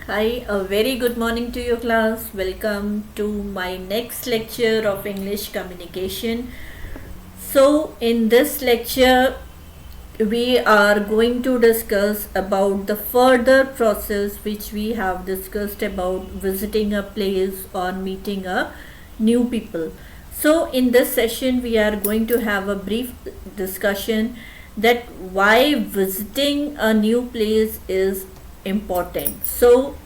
Hi, a very good morning to your class. Welcome to my next lecture of English communication. So, in this lecture, we are going to discuss about the further process which we have discussed about visiting a place or meeting a new people. So, in this session, we are going to have a brief discussion that why visiting a new place is important. So,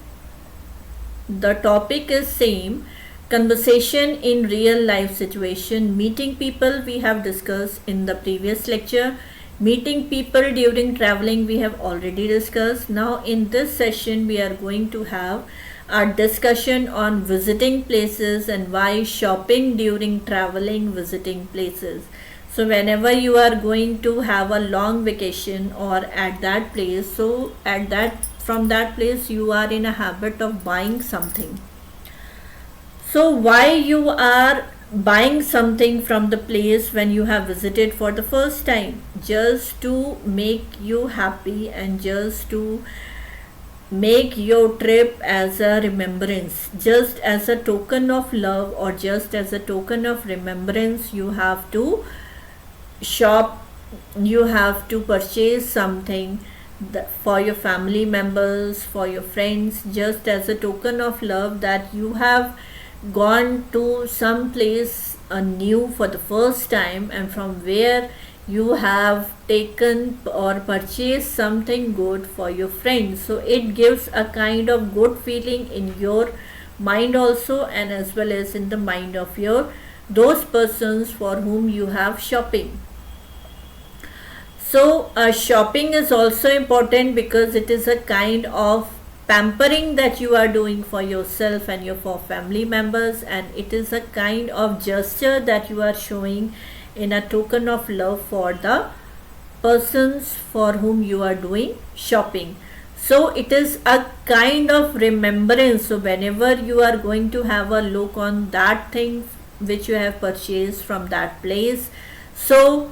the topic is same, conversation in real life situation. Meeting people we have discussed in the previous lecture. Meeting people during traveling we have already discussed. Now in this session we are going to have a discussion on visiting places and why shopping during traveling visiting places. So whenever you are going to have a long vacation or at that place, so at that from that place you are in a habit of buying something. So why you are buying something from the place when you have visited for the first time? Just to make you happy and just to make your trip as a remembrance, just as a token of love or just as a token of remembrance. You have to shop, you have to purchase something for your family members, for your friends, just as a token of love that you have gone to some place new for the first time, and from where you have taken or purchased something good for your friends. So it gives a kind of good feeling in your mind also, and as well as in the mind of your those persons for whom you have shopping. So, shopping is also important because it is a kind of pampering that you are doing for yourself and your for family members, and it is a kind of gesture that you are showing in a token of love for the persons for whom you are doing shopping. So, it is a kind of remembrance. So, whenever you are going to have a look on that thing which you have purchased from that place, so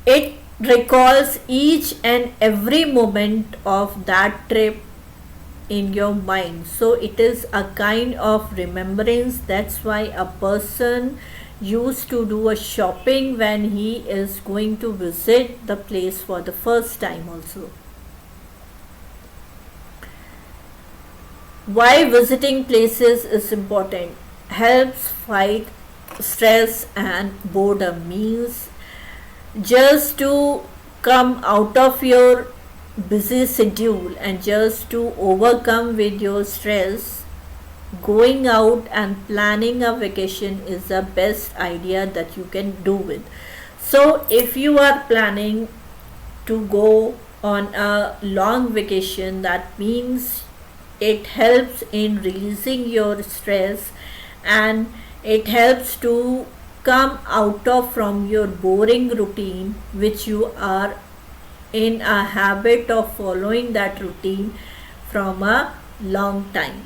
it recalls each and every moment of that trip in your mind. So it is a kind of remembrance. That's why a person used to do a shopping when he is going to visit the place for the first time also. Why visiting places is important? Helps fight stress and boredom, means just to come out of your busy schedule and just to overcome with your stress, going out and planning a vacation is the best idea that you can do with. So if you are planning to go on a long vacation, that means it helps in releasing your stress, and it helps to come out of from your boring routine which you are in a habit of following that routine from a long time.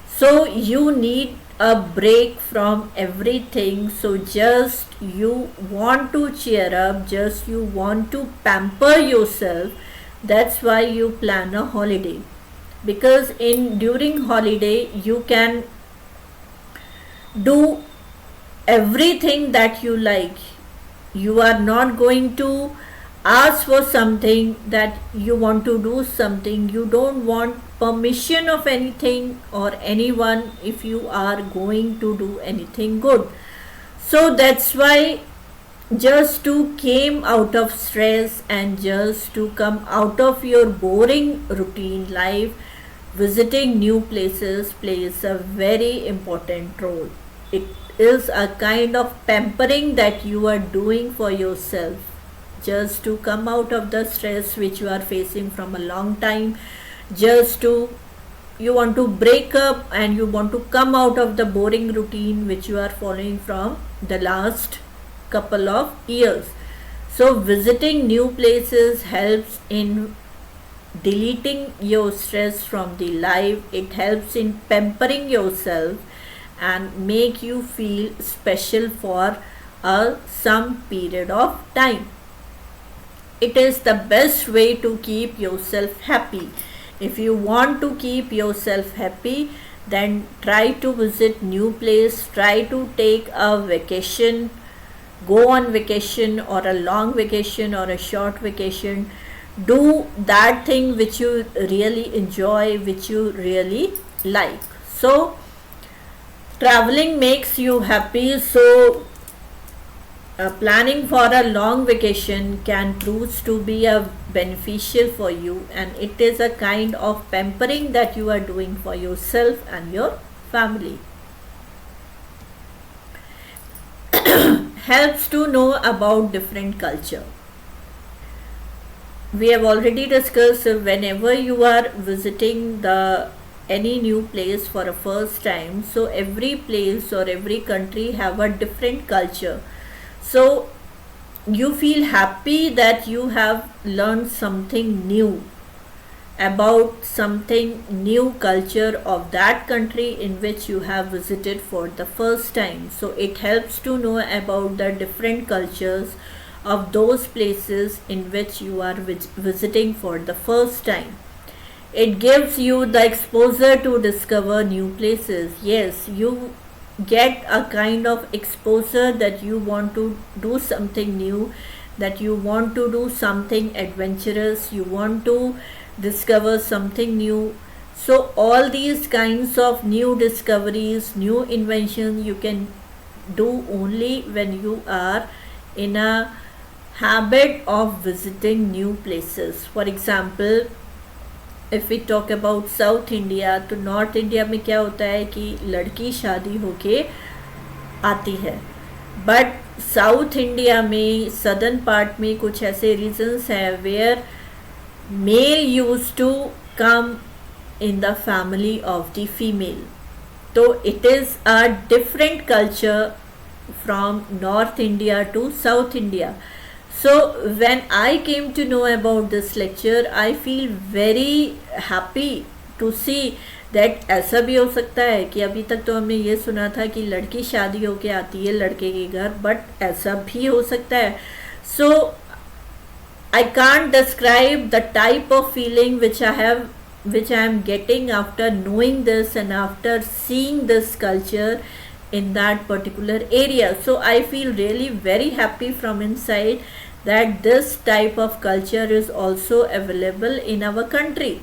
So you need a break from everything. So just you want to cheer up, just you want to pamper yourself. That's why you plan a holiday, because in during holiday you can do everything that you like. You are not going to ask for something that you want to do something. You don't want permission of anything or anyone if you are going to do anything good. So that's why just to came out of stress and just to come out of your boring routine life, visiting new places plays a very important role. It is a kind of pampering that you are doing for yourself, just to come out of the stress which you are facing from a long time, just to you want to break up and you want to come out of the boring routine which you are following from the last couple of years. So visiting new places helps in deleting your stress from the life. It helps in pampering yourself and make you feel special for some period of time. It is the best way to keep yourself happy. If you want to keep yourself happy, then try to visit new place, try to take a vacation, go on vacation or a long vacation or a short vacation. Do that thing which you really enjoy, which you really like. So traveling makes you happy, so planning for a long vacation can prove to be a beneficial for you, and it is a kind of pampering that you are doing for yourself and your family. Helps to know about different culture. We have already discussed, whenever you are visiting the any new place for a first time, so every place or every country have a different culture. So you feel happy that you have learned something new about something new culture of that country in which you have visited for the first time. So it helps to know about the different cultures of those places in which you are visiting for the first time. It gives you the exposure to discover new places. Yes, you get a kind of exposure that you want to do something new, that you want to do something adventurous, you want to discover something new. So all these kinds of new discoveries, new inventions you can do only when you are in a habit of visiting new places. For example, if we talk about south India, तो north India में क्या होता है कि लड़की शादी होके आती है, बट साउथ इंडिया में सदर्न पार्ट में कुछ ऐसे रीजन्स हैं where male use to come in the family of the female. So it is a different culture from North India to South India. So when I came to know about this lecture, I feel very happy to see that ऐसा भी हो सकता है कि अभी तक तो हमने ये सुना था कि लड़की शादी होके आती है लड़के के घर, बट ऐसा भी हो सकता है. So I can't describe the type of feeling which I am getting after knowing this and after seeing this culture in that particular area. So I feel really very happy from inside that this type of culture is also available in our country.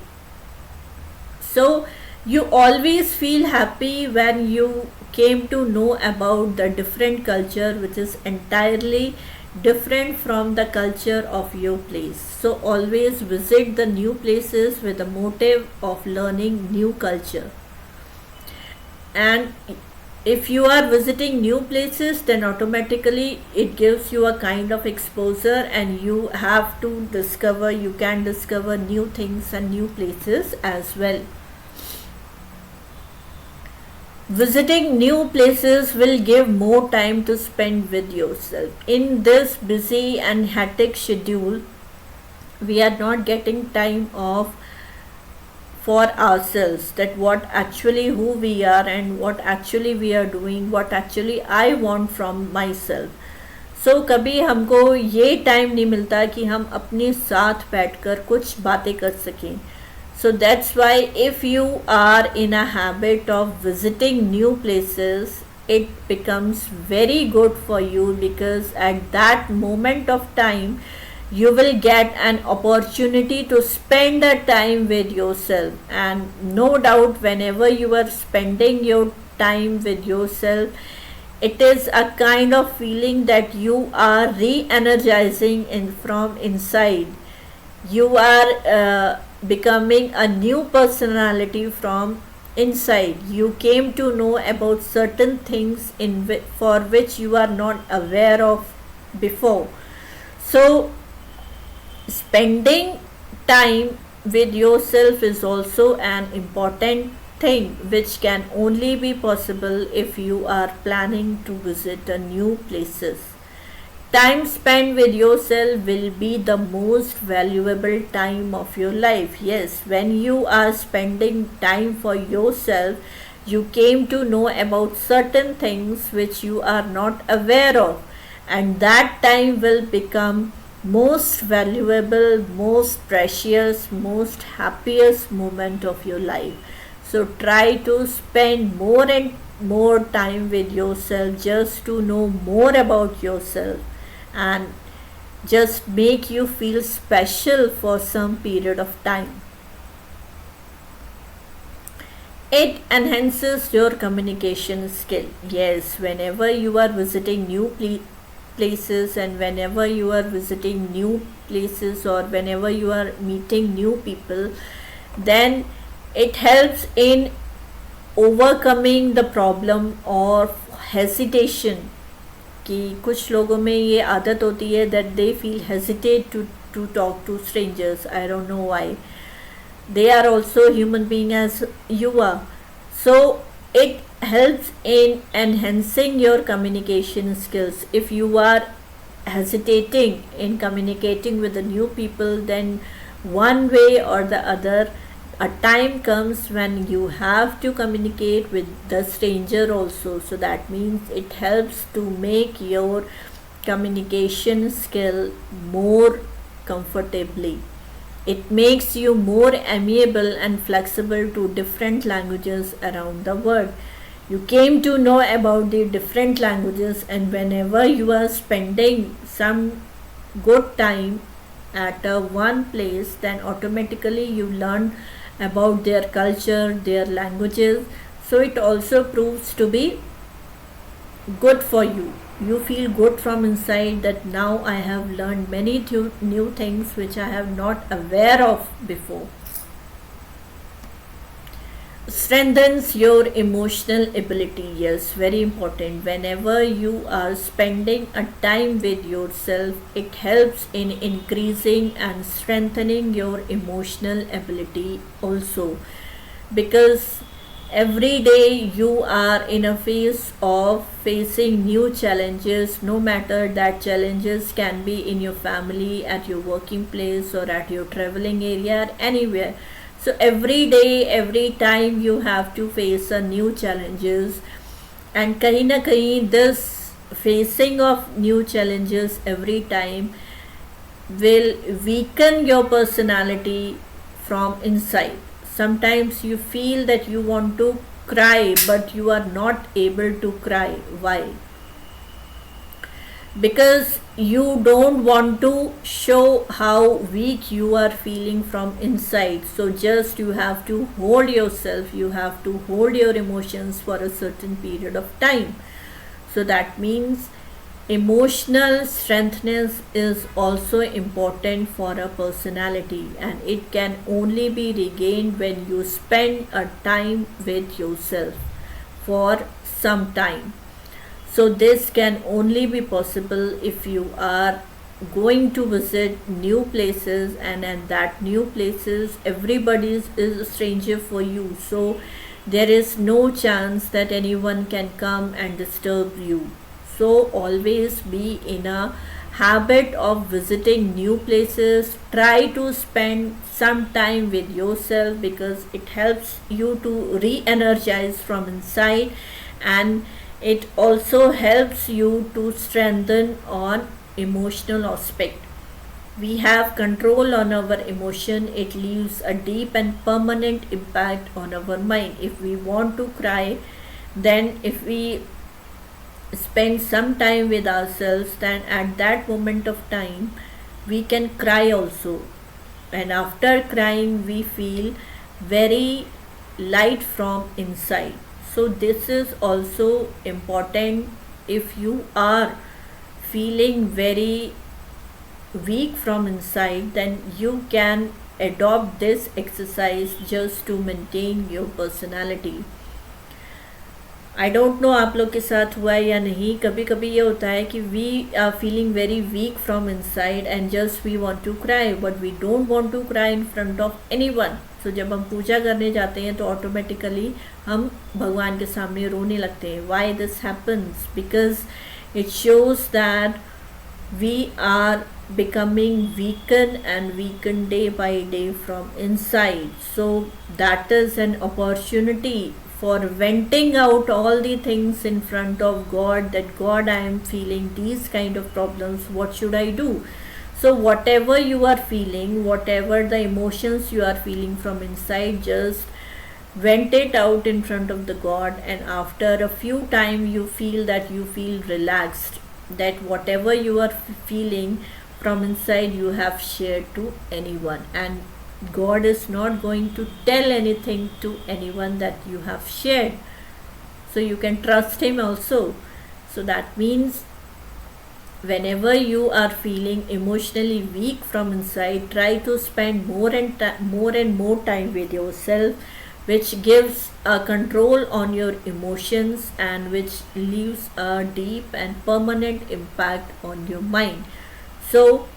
So you always feel happy when you came to know about the different culture which is entirely different from the culture of your place. So always visit the new places with the motive of learning new culture. And if you are visiting new places, then automatically it gives you a kind of exposure, and you have to discover, you can discover new things and new places as well. Visiting new places will give more time to spend with yourself. In this busy and hectic schedule, we are not getting time off for ourselves, that what actually who we are and what actually we are doing, what actually I want from myself. So कभी हमको ये time नहीं मिलता कि हम अपने साथ बैठकर कुछ बातें कर सकें. So that's why if you are in a habit of visiting new places, it becomes very good for you, because at that moment of time you will get an opportunity to spend a time with yourself. And no doubt whenever you are spending your time with yourself, it is a kind of feeling that you are re-energizing from inside. You are becoming a new personality from inside. You came to know about certain things for which you are not aware of before. So spending time with yourself is also an important thing which can only be possible if you are planning to visit a new places. Time spent with yourself will be the most valuable time of your life. Yes, when you are spending time for yourself, you came to know about certain things which you are not aware of, and that time will become most valuable, most precious, most happiest moment of your life. So try to spend more and more time with yourself just to know more about yourself and just make you feel special for some period of time. It enhances your communication skill. Yes, whenever you are visiting new places and whenever you are visiting new places or whenever you are meeting new people, then it helps in overcoming the problem or hesitation. कि कुछ लोगों में ये आदत होती है that they feel hesitate to talk to strangers. I don't know why. They are also human being as you are. So it helps in enhancing your communication skills. If you are hesitating in communicating with the new people, then one way or the other, a time comes when you have to communicate with the stranger also. So that means it helps to make your communication skill more comfortably. It makes you more amiable and flexible to different languages around the world. You came to know about the different languages, and whenever you are spending some good time at one place, then automatically you learn about their culture, their languages. So it also proves to be good for you. You feel good from inside that now I have learned many new things which I have not aware of before. Strengthens your emotional ability. Yes, very important. Whenever you are spending a time with yourself, it helps in increasing and strengthening your emotional ability also, because every day you are in a phase of facing new challenges. No matter that challenges can be in your family, at your working place, or at your traveling area, or anywhere. So every day, every time you have to face a new challenges, and kahin na kahin this facing of new challenges every time will weaken your personality from inside. Sometimes you feel that you want to cry, but you are not able to cry. Why? Because you don't want to show how weak you are feeling from inside. So just you have to hold yourself, you have to hold your emotions for a certain period of time. So that means emotional strengthness is also important for a personality, and it can only be regained when you spend a time with yourself for some time. So this can only be possible if you are going to visit new places, and at that new places everybody is a stranger for you. So there is no chance that anyone can come and disturb you. So always be in a habit of visiting new places. Try to spend some time with yourself, because it helps you to re-energize from inside, and it also helps you to strengthen on emotional aspect. We have control on our emotion. It leaves a deep and permanent impact on our mind. If we want to cry, then if we spend some time with ourselves, then at that moment of time we can cry also, and after crying we feel very light from inside. So this is also important. If you are feeling very weak from inside, then you can adopt this exercise just to maintain your personality. I don't know आप लोग के साथ हुआ है या नहीं. कभी कभी ये होता है कि we are feeling very weak from inside and just we want to cry, but we don't want to cry in front of anyone. So जब हम पूजा करने जाते हैं तो ऑटोमेटिकली हम भगवान के सामने रोने लगते हैं. Why this happens? Because it shows that we are becoming weakened and weakened day by day from inside. So that is an opportunity for venting out all the things in front of God, that God, I am feeling these kind of problems, what should I do? So whatever you are feeling, whatever the emotions you are feeling from inside, just vent it out in front of the God, and after a few time you feel that you feel relaxed, that whatever you are feeling from inside you have shared to anyone, and God is not going to tell anything to anyone that you have shared, so you can trust him also. So that means whenever you are feeling emotionally weak from inside, try to spend more and more time with yourself, which gives a control on your emotions and which leaves a deep and permanent impact on your mind. So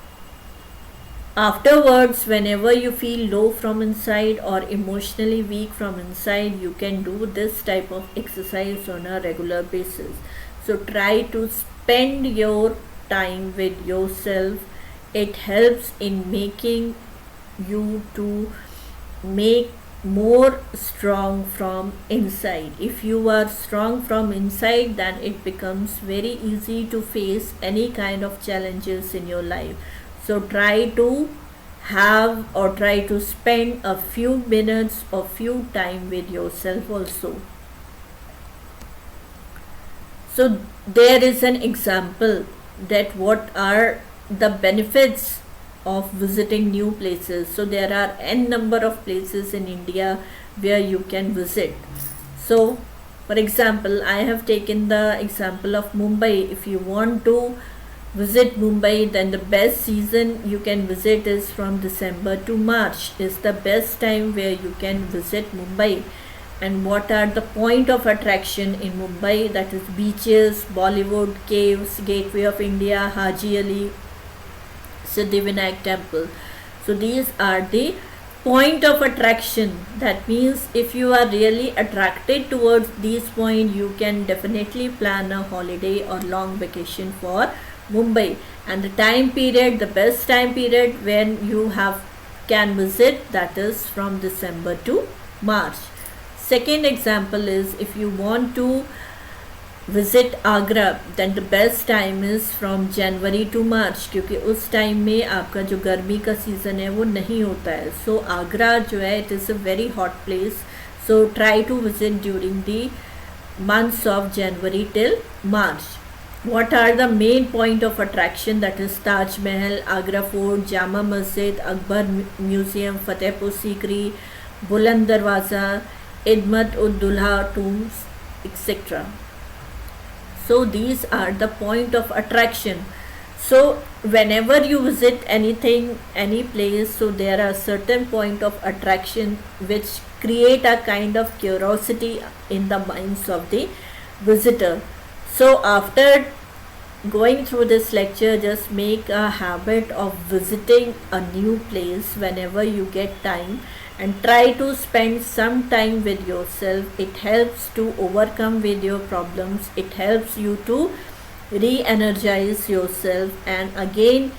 afterwards, whenever you feel low from inside or emotionally weak from inside, you can do this type of exercise on a regular basis. So try to spend your time with yourself. It helps in making you to make more strong from inside. If you are strong from inside, then it becomes very easy to face any kind of challenges in your life. So try to have or try to spend a few minutes or few time with yourself also. So there is an example that what are the benefits of visiting new places. So there are n number of places in India where you can visit. So for example, I have taken the example of Mumbai. If you want to visit Mumbai, then the best season you can visit is from December to March is the best time where you can visit Mumbai. And what are the point of attraction in Mumbai? That is beaches, Bollywood, caves, Gateway of India, Haji Ali, Siddhivinayak temple. So these are the point of attraction. That means if you are really attracted towards these points, you can definitely plan a holiday or long vacation for Mumbai. And the time period, the best time period when you have can visit, that is from December to March. Second example is if you want to visit Agra, then the best time is from January to March, क्योंकि उस time में आपका जो गर्मी का season है वो नहीं होता है. So आगरा जो है it is a very hot place. So try to visit during the months of January till March. What are the main point of attraction? That is Taj Mahal, Agra Fort, Jama Masjid, Akbar Museum, Fatehpur Sikri, Buland Darwaza, Idmat ud Dulha tombs, etc. So these are the point of attraction. So whenever you visit anything, any place, so there are certain point of attraction which create a kind of curiosity in the minds of the visitor. So after going through this lecture, just make a habit of visiting a new place whenever you get time, and try to spend some time with yourself. It helps to overcome with your problems. It helps you to re-energize yourself, and again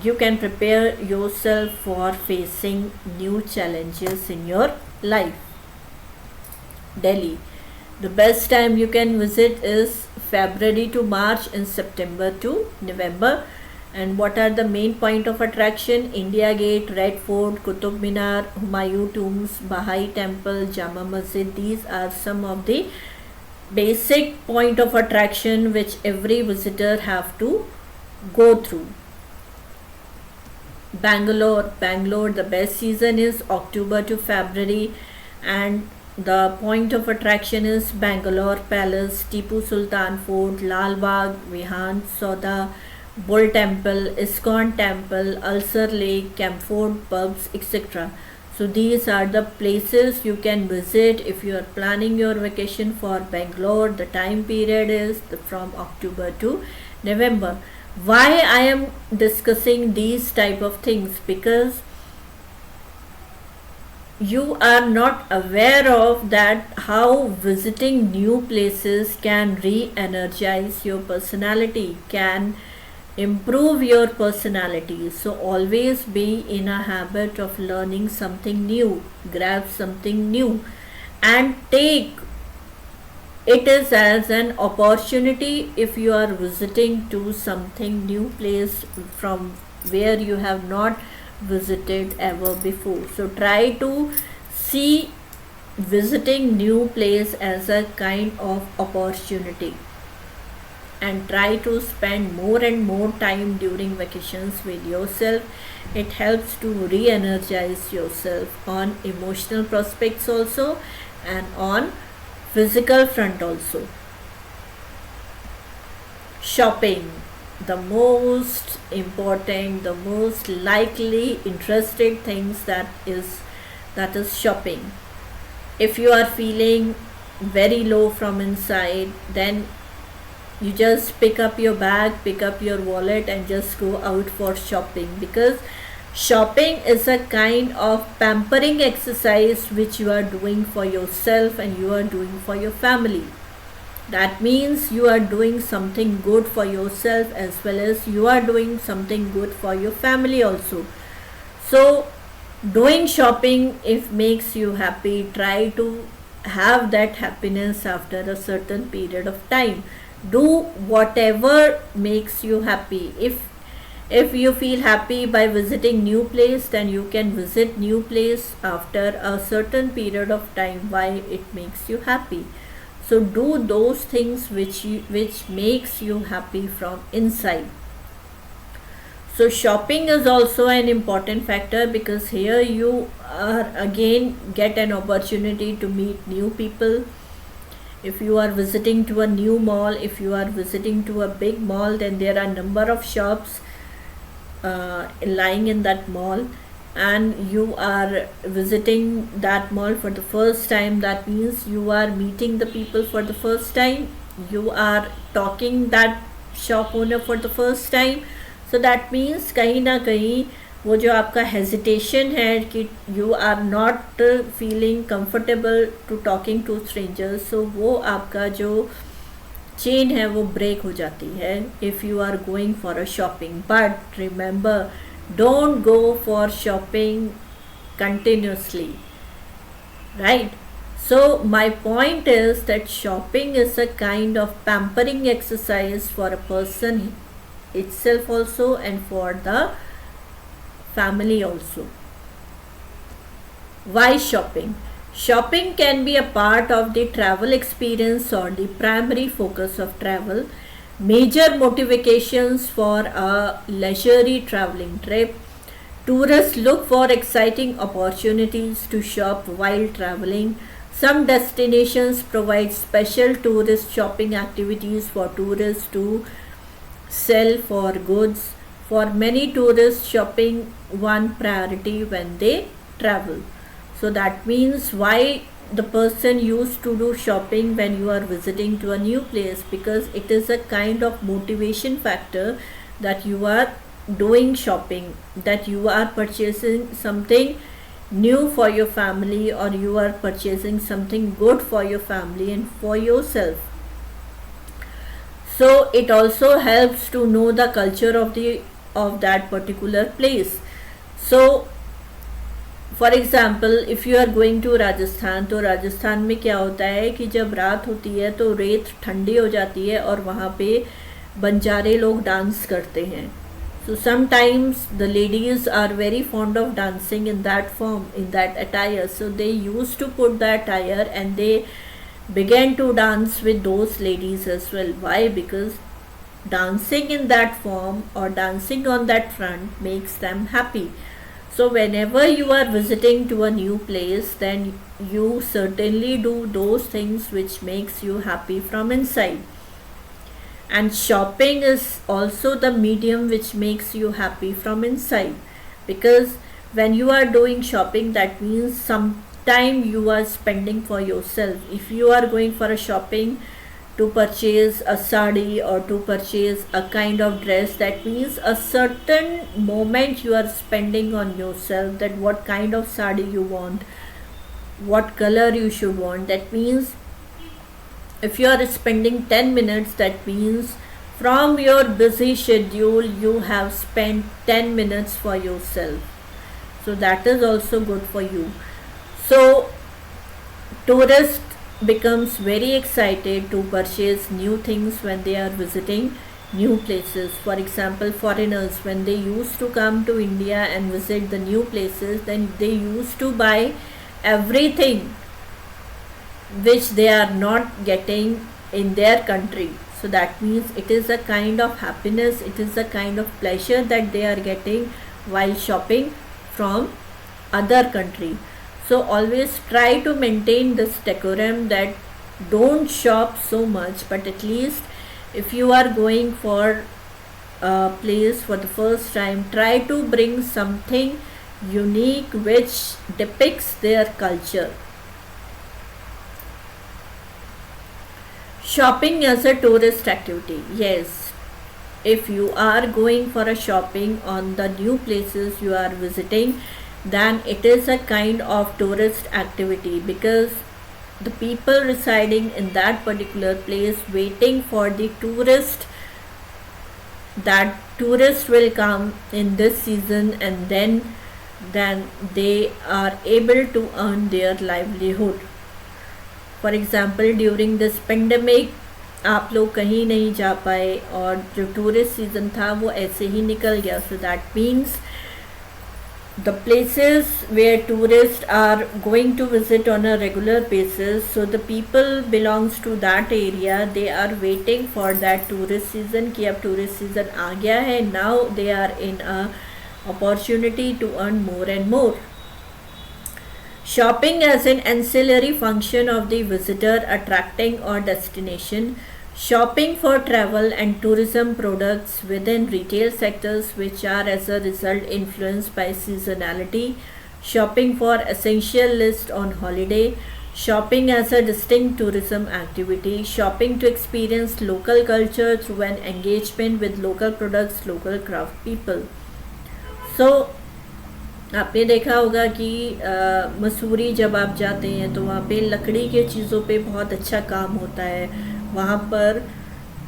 you can prepare yourself for facing new challenges in your life. Delhi. The best time you can visit is February to March and September to November. And what are the main point of attraction? India Gate, Red Fort, Qutub Minar, Humayun Tombs, Bahai Temple, Jama Masjid. These are some of the basic point of attraction which every visitor have to go through. Bangalore, the best season is October to February, and the point of attraction is Bangalore Palace, Tipu Sultan Fort, Lal Bagh, Vihan Soda, Bull Temple, ISKCON Temple, Ulcer Lake, Camphor pubs, etc. So these are the places you can visit if you are planning your vacation for Bangalore. The time period is from October to November. Why I am discussing these type of things? Because you are not aware of that how visiting new places can re-energize your personality, can improve your personality. So always be in a habit of learning something new, grab something new, and take it is as an opportunity. If you are visiting to something new place from where you have not visited ever before. So try to see visiting new place as a kind of opportunity, and try to spend more and more time during vacations with yourself. It helps to re-energize yourself on emotional prospects also, and on physical front also. Shopping, the most important, the most likely interested things, that is shopping. If you are feeling very low from inside, then you just pick up your bag, pick up your wallet, and just go out for shopping, because shopping is a kind of pampering exercise which you are doing for yourself and you are doing for your family. That means you are doing something good for yourself as well as you are doing something good for your family also. So doing shopping, if makes you happy, try to have that happiness after a certain period of time. Do whatever makes you happy. If you feel happy by visiting new place, then you can visit new place after a certain period of time. Why it makes you happy. So do those things which makes you happy from inside. So shopping is also an important factor, because here you are again get an opportunity to meet new people. If you are visiting to a new mall, if you are visiting to a big mall, then there are number of shops lying in that mall, and you are visiting that mall for the first time. That means you are meeting the people for the first time, you are talking that shop owner for the first time. So that means कहीं ना कहीं वो जो आपका hesitation है कि you are not feeling comfortable to talking to strangers, so वो आपका जो चेन है वो ब्रेक हो जाती है if you are going for a shopping. But remember, don't go for shopping continuously, right? So my point is that shopping is a kind of pampering exercise for a person itself also, and for the family also. Why shopping? Shopping can be a part of the travel experience or the primary focus of travel. Major motivations for a leisurely traveling trip. Tourists look for exciting opportunities to shop while traveling. Some destinations provide special tourist shopping activities for tourists to sell for goods. For many tourists, shopping one priority when they travel. So that means why the person used to do shopping when you are visiting to a new place, because it is a kind of motivation factor that you are doing shopping, that you are purchasing something new for your family, or you are purchasing something good for your family and for yourself. So it also helps to know the culture of that particular place. So for example if you are going to Rajasthan, तो राजस्थान में क्या होता है कि जब रात होती है तो रेत ठंडी हो जाती है और वहाँ पे बंजारे लोग डांस करते हैं. So sometimes the ladies are very fond of dancing in that form, in that attire. So they use to put the attire and they began to dance with those ladies as well. Why? Because dancing in that form or dancing on that front makes them happy. So whenever you are visiting to a new place, then you certainly do those things which makes you happy from inside. And shopping is also the medium which makes you happy from inside, because when you are doing shopping, that means some time you are spending for yourself. If you are going for a shopping to purchase a sari or to purchase a kind of dress, that means a certain moment you are spending on yourself, that what kind of sari you want, what color you should want. That means if you are spending 10 minutes, that means from your busy schedule you have spent 10 minutes for yourself. So that is also good for you. So tourist becomes very excited to purchase new things when they are visiting new places. For example, foreigners, when they used to come to India and visit the new places, then they used to buy everything which they are not getting in their country. So that means it is a kind of happiness, it is a kind of pleasure that they are getting while shopping from other country. So always try to maintain this decorum, that don't shop so much, but at least if you are going for a place for the first time, try to bring something unique which depicts their culture. Shopping as a tourist activity. Yes, if you are going for a shopping on the new places you are visiting, then it is a kind of tourist activity, because the people residing in that particular place waiting for the tourist, that tourist will come in this season, and then they are able to earn their livelihood. For example during this pandemic आप लोग कहीं नहीं जा पाए और जो tourist season था वो ऐसे ही निकल गया. So that means the places where tourists are going to visit on a regular basis, so the people belongs to that area, they are waiting for that tourist season कि अब tourist season आ गया है. Now they are in a opportunity to earn more and more. Shopping as an ancillary function of the visitor attracting or destination. Shopping for travel and tourism products within retail sectors which are as a result influenced by seasonality. Shopping for essential list on holiday. Shopping as a distinct tourism activity. Shopping to experience local culture through an engagement with local products, local craft people. So आपने देखा होगा कि मसूरी जब आप जाते हैं तो वहाँ पे लकड़ी के चीज़ों पे बहुत अच्छा काम होता है. वहाँ पर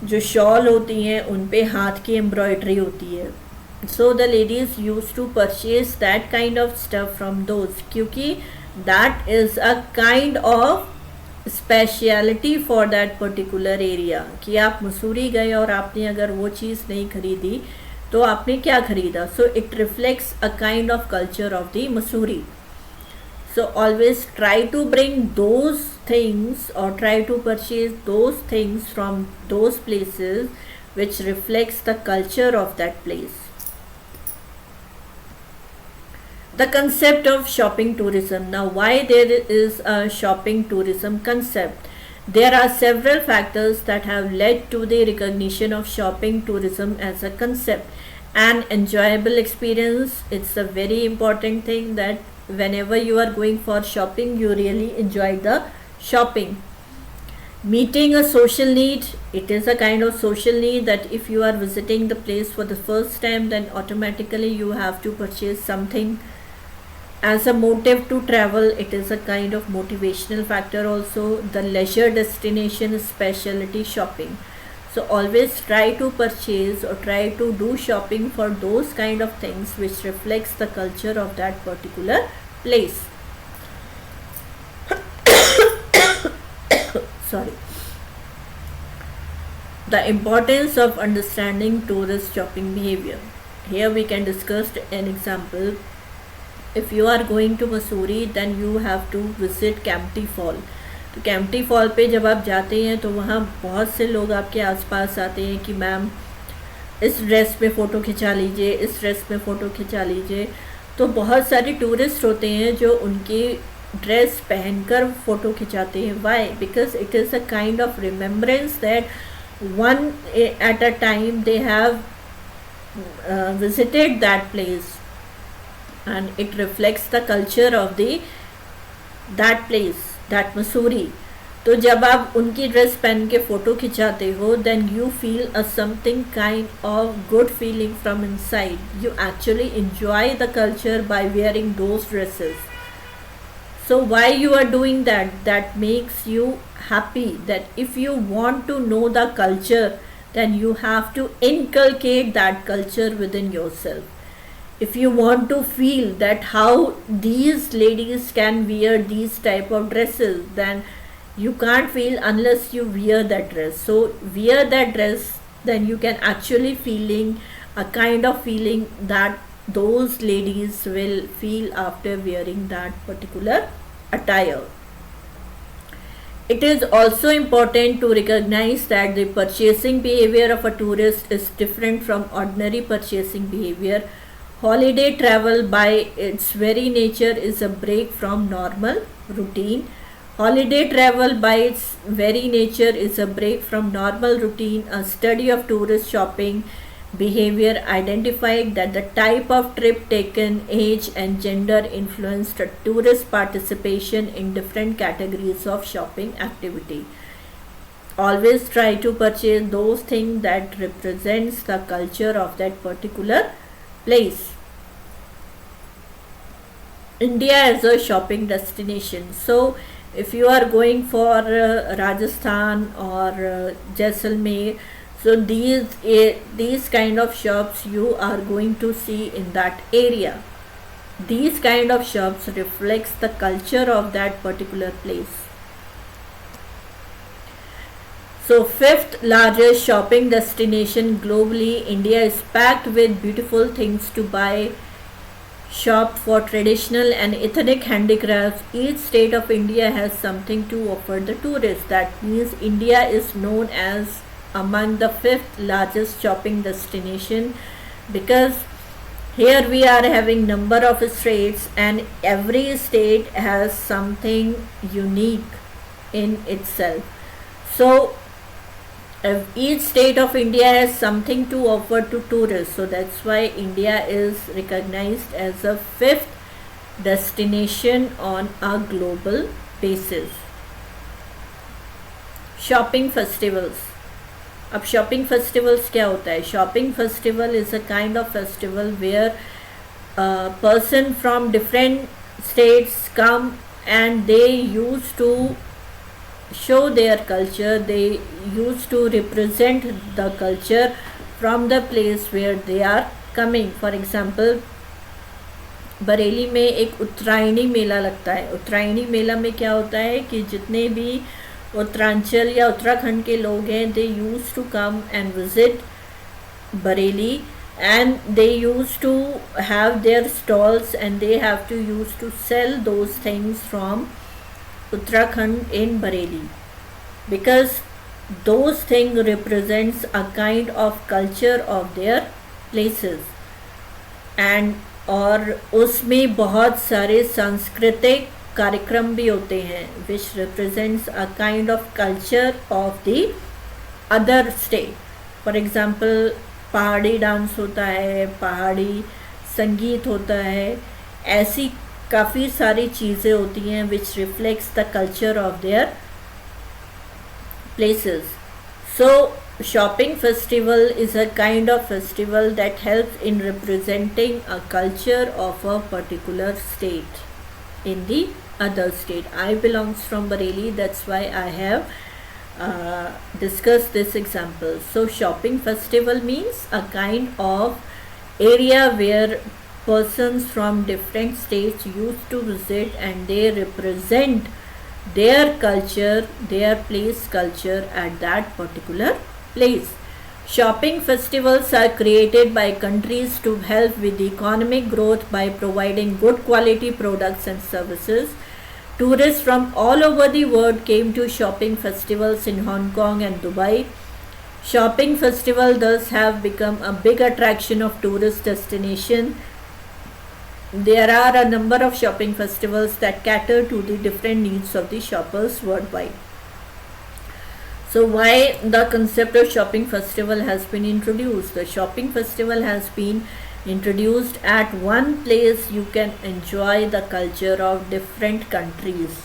जो शॉल होती हैं उन पे हाथ की एम्ब्रॉयडरी होती है. So the ladies use to purchase that kind of stuff from those, क्योंकि that is a kind of speciality for that particular area. कि आप मसूरी गए और आपने अगर वो चीज़ नहीं खरीदी तो आपने क्या खरीदा. So it reflects a kind of culture of the Mussoorie. So always try to bring those things or try to purchase those things from those places which reflects the culture of that place. The concept of shopping tourism. Now why there is a shopping tourism concept? There are several factors that have led to the recognition of shopping tourism as a concept. An enjoyable experience. It's a very important thing that whenever you are going for shopping you really enjoy the shopping. Meeting a social need. It is a kind of social need that if you are visiting the place for the first time, then automatically you have to purchase something as a motive to travel. It is a kind of motivational factor also. The leisure destination specialty shopping. So always try to purchase or try to do shopping for those kind of things which reflects the culture of that particular place. Sorry. The importance of understanding tourist shopping behavior. Here we can discuss an example. If you are going to Mussoorie, then you have to visit Kempty Fall. तो Kempty fall पे जब आप जाते हैं तो वहाँ बहुत से लोग आपके आसपास आते हैं कि मैम इस ड्रेस में फ़ोटो खिंचा लीजिए, इस ड्रेस में फ़ोटो खिंचा लीजिए. तो बहुत सारे टूरिस्ट होते हैं जो उनकी ड्रेस पहनकर फ़ोटो खिंचाते हैं. Why? Because it is a kind of remembrance that one at a time they have visited that place, and it reflects the culture of that place, that Mussoorie. तो जब आप उनकी ड्रेस पहन के photo खिंचाते हो, then you feel a something kind of good feeling from inside. You actually enjoy the culture by wearing those dresses. So why you are doing that? That makes you happy. That if you want to know the culture, then you have to inculcate that culture within yourself. If you want to feel that how these ladies can wear these type of dresses, then you can't feel unless you wear that dress. So wear that dress then you can actually feeling a kind of feeling that those ladies will feel after wearing that particular attire. It is also important to recognize that the purchasing behavior of a tourist is different from ordinary purchasing behavior. Holiday travel, by its very nature, is a break from normal routine. Holiday travel, by its very nature, is a break from normal routine. A study of tourist shopping behavior identified that the type of trip taken, age, and gender influenced tourist participation in different categories of shopping activity. Always try to purchase those things that represents the culture of that particular place. India as a shopping destination. So if you are going for Rajasthan or Jaisalmer, so these kind of shops you are going to see in that area. These kind of shops reflects the culture of that particular place. So fifth largest shopping destination globally, India is packed with beautiful things to buy. Shop for traditional and ethnic handicrafts. Each state of India has something to offer the tourists. That means India is known as among the fifth largest shopping destination, because here we are having number of states and every state has something unique in itself. So each state of India has something to offer to tourists, so that's why India is recognized as a fifth destination on a global basis. Shopping festivals. अब shopping festivals क्या होता है? Shopping festival is a kind of festival where person from different states come and they used to show their culture, they used to represent the culture from the place where they are coming. For example, Bareilly में एक उत्तरायणी मेला लगता है. उत्तरायणी मेला में क्या होता है कि जितने भी उत्तरांचल या उत्तराखंड के लोग हैं, they use to come and visit Bareilly and they used to have their stalls and they have to use to sell those things from Uttarakhand in Bareilly, because those things represents a kind of culture of their places. And और उसमें बहुत सारे सांस्कृतिक कार्यक्रम भी होते हैं which represents a kind of culture of the other state. For example, पहाड़ी डांस होता है, पहाड़ी संगीत होता है, ऐसी काफ़ी सारी चीज़ें होती हैं which reflects the culture of their places. So shopping festival is a kind of festival that helps in representing a culture of a particular state in the other state. I belongs from Bareilly, that's why I have discuss this example. So shopping festival means a kind of area where persons from different states used to visit and they represent their culture, their place culture at that particular place. Shopping festivals are created by countries to help with economic growth by providing good quality products and services. Tourists from all over the world came to shopping festivals in Hong Kong and Dubai. Shopping festival thus have become a big attraction of tourist destination. There are a number of shopping festivals that cater to the different needs of the shoppers worldwide. So why the concept of shopping festival has been introduced? The shopping festival has been introduced at one place you can enjoy the culture of different countries.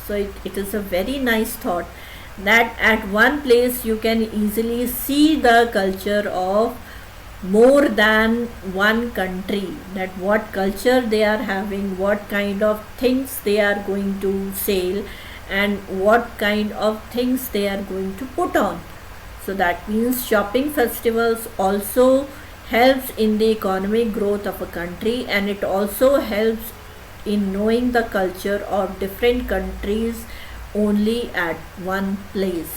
So it is a very nice thought that at one place you can easily see the culture of more than one country, that what culture they are having, what kind of things they are going to sell and what kind of things they are going to put on. So that means shopping festivals also helps in the economic growth of a country, and it also helps in knowing the culture of different countries only at one place.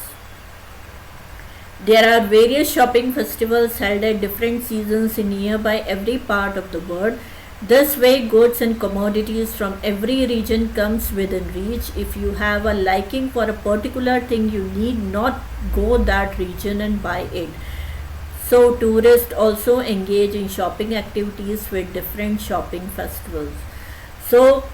There are various shopping festivals held at different seasons in nearby every part of the world. This way, goods and commodities from every region comes within reach. If you have a liking for a particular thing, you need not go that region and buy it. So tourists also engage in shopping activities with different shopping festivals. So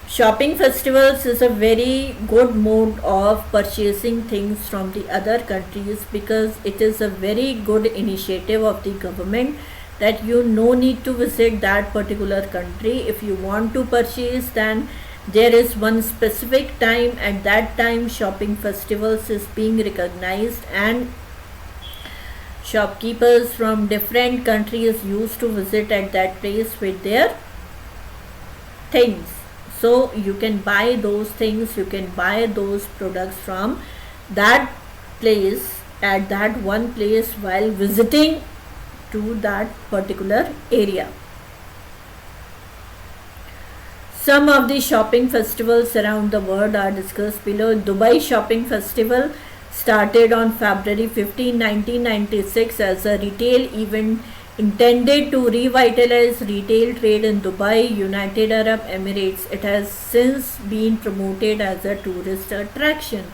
shopping festivals is a very good mode of purchasing things from the other countries, because it is a very good initiative of the government that you no need to visit that particular country. If you want to purchase, then there is one specific time. At that time, shopping festivals is being recognized, and shopkeepers from different countries used to visit at that place with their things. So you can buy those things, you can buy those products from that place, at that one place, while visiting to that particular area. Some of the shopping festivals around the world are discussed below. Dubai Shopping Festival started on February 15, 1996 as a retail event intended to revitalize retail trade in Dubai, United Arab Emirates. It has since been promoted as a tourist attraction.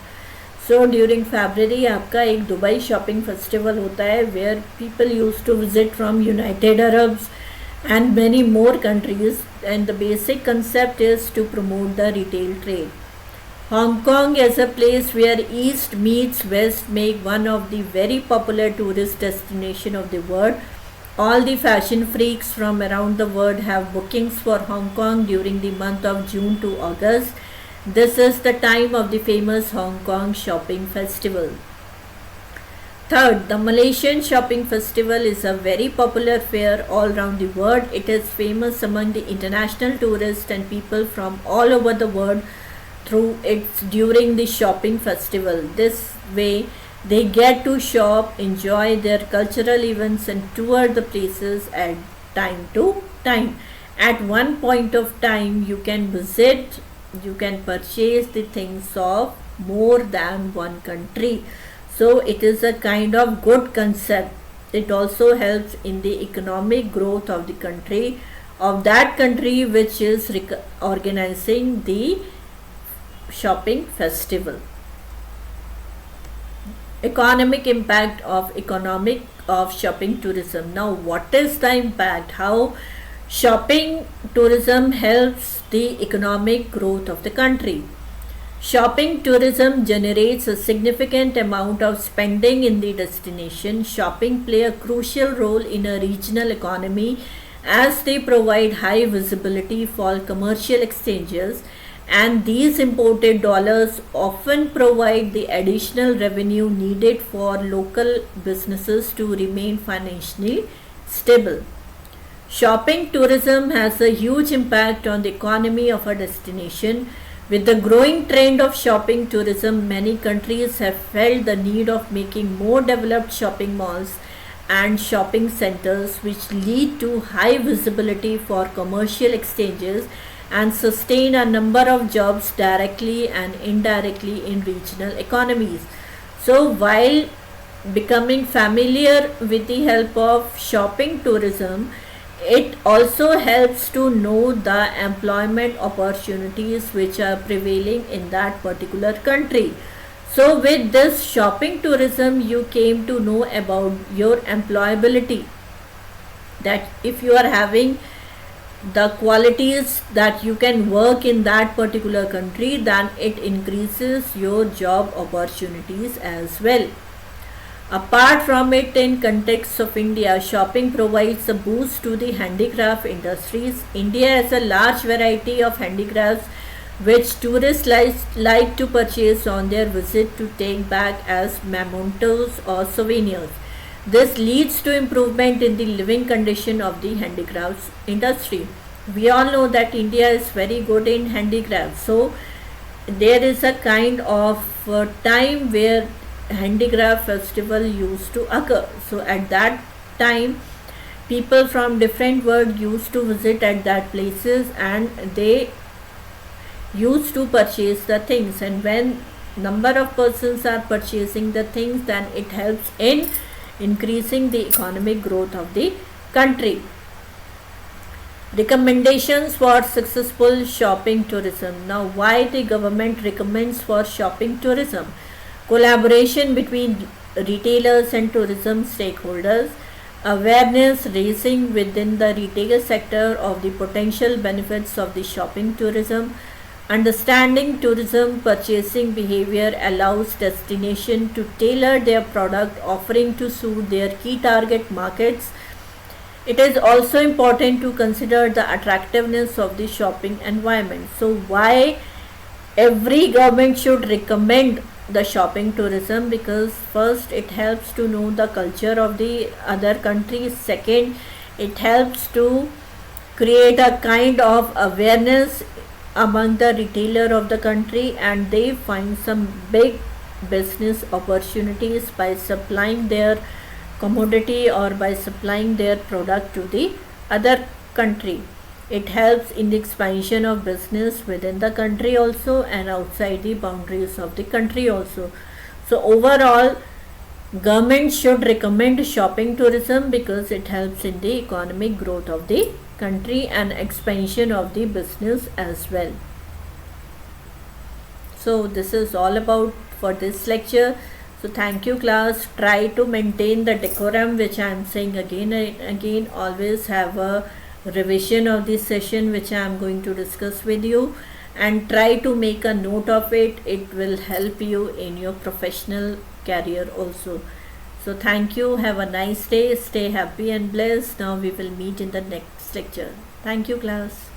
So during February आपका एक Dubai shopping festival होता है, where people used to visit from United Arabs and many more countries, and the basic concept is to promote the retail trade. Hong Kong as a place where East meets West make one of the very popular tourist destination of the world. All the fashion freaks from around the world have bookings for Hong Kong during the month of June to August. This is the time of the famous Hong Kong Shopping Festival. Third, the Malaysian Shopping Festival is a very popular fair all around the world. It is famous among the international tourists and people from all over the world through its during the shopping festival. This way, they get to shop, enjoy their cultural events, and tour the places at time to time. At one point of time, you can visit, you can purchase the things of more than one country. So it is a kind of good concept. It also helps in the economic growth of the country, of that country which is organizing the shopping festival. Economic impact of shopping tourism. Now, what is the impact? How shopping tourism helps the economic growth of the country? Shopping tourism generates a significant amount of spending in the destination. Shopping play a crucial role in a regional economy as they provide high visibility for commercial exchanges, and these imported dollars often provide the additional revenue needed for local businesses to remain financially stable. Shopping tourism has a huge impact on the economy of a destination. With the growing trend of shopping tourism, many countries have felt the need of making more developed shopping malls and shopping centers, which lead to high visibility for commercial exchanges and sustain a number of jobs directly and indirectly in regional economies. So while becoming familiar with the help of shopping tourism, it also helps to know the employment opportunities which are prevailing in that particular country. So with this shopping tourism, you came to know about your employability, that if you are having the qualities that you can work in that particular country, then it increases your job opportunities as well. Apart from it, in context of India, shopping provides a boost to the handicraft industries. India has a large variety of handicrafts which tourists like to purchase on their visit to take back as mementos or souvenirs. This leads to improvement in the living condition of the handicrafts industry. We all know that India is very good in handicrafts. So there is a kind of time where handicraft festival used to occur. So at that time, people from different world used to visit at that places, and they used to purchase the things. And when number of persons are purchasing the things, then it helps in increasing the economic growth of the country. Recommendations for successful shopping tourism. Now, why the government recommends for shopping tourism? Collaboration between retailers and tourism stakeholders, awareness raising within the retail sector of the potential benefits of the shopping tourism, understanding tourism purchasing behavior allows destination to tailor their product offering to suit their key target markets. It is also important to consider the attractiveness of the shopping environment. So, why every government should recommend the shopping tourism? Because first, it helps to know the culture of the other countries. Second, it helps to create a kind of awareness among the retailer of the country, and they find some big business opportunities by supplying their commodity or by supplying their product to the other country. It helps in the expansion of business within the country also and outside the boundaries of the country also. So overall, government should recommend shopping tourism because it helps in the economic growth of the country and expansion of the business as well. So this is all about for this lecture. So thank you class. Try to maintain the decorum, which I am saying again and again. Always have a revision of this session which I am going to discuss with you, and try to make a note of it. It will help you in your professional career also. So thank you. Have a nice day. Stay happy and blessed. Now we will meet in the next lecture. Thank you class.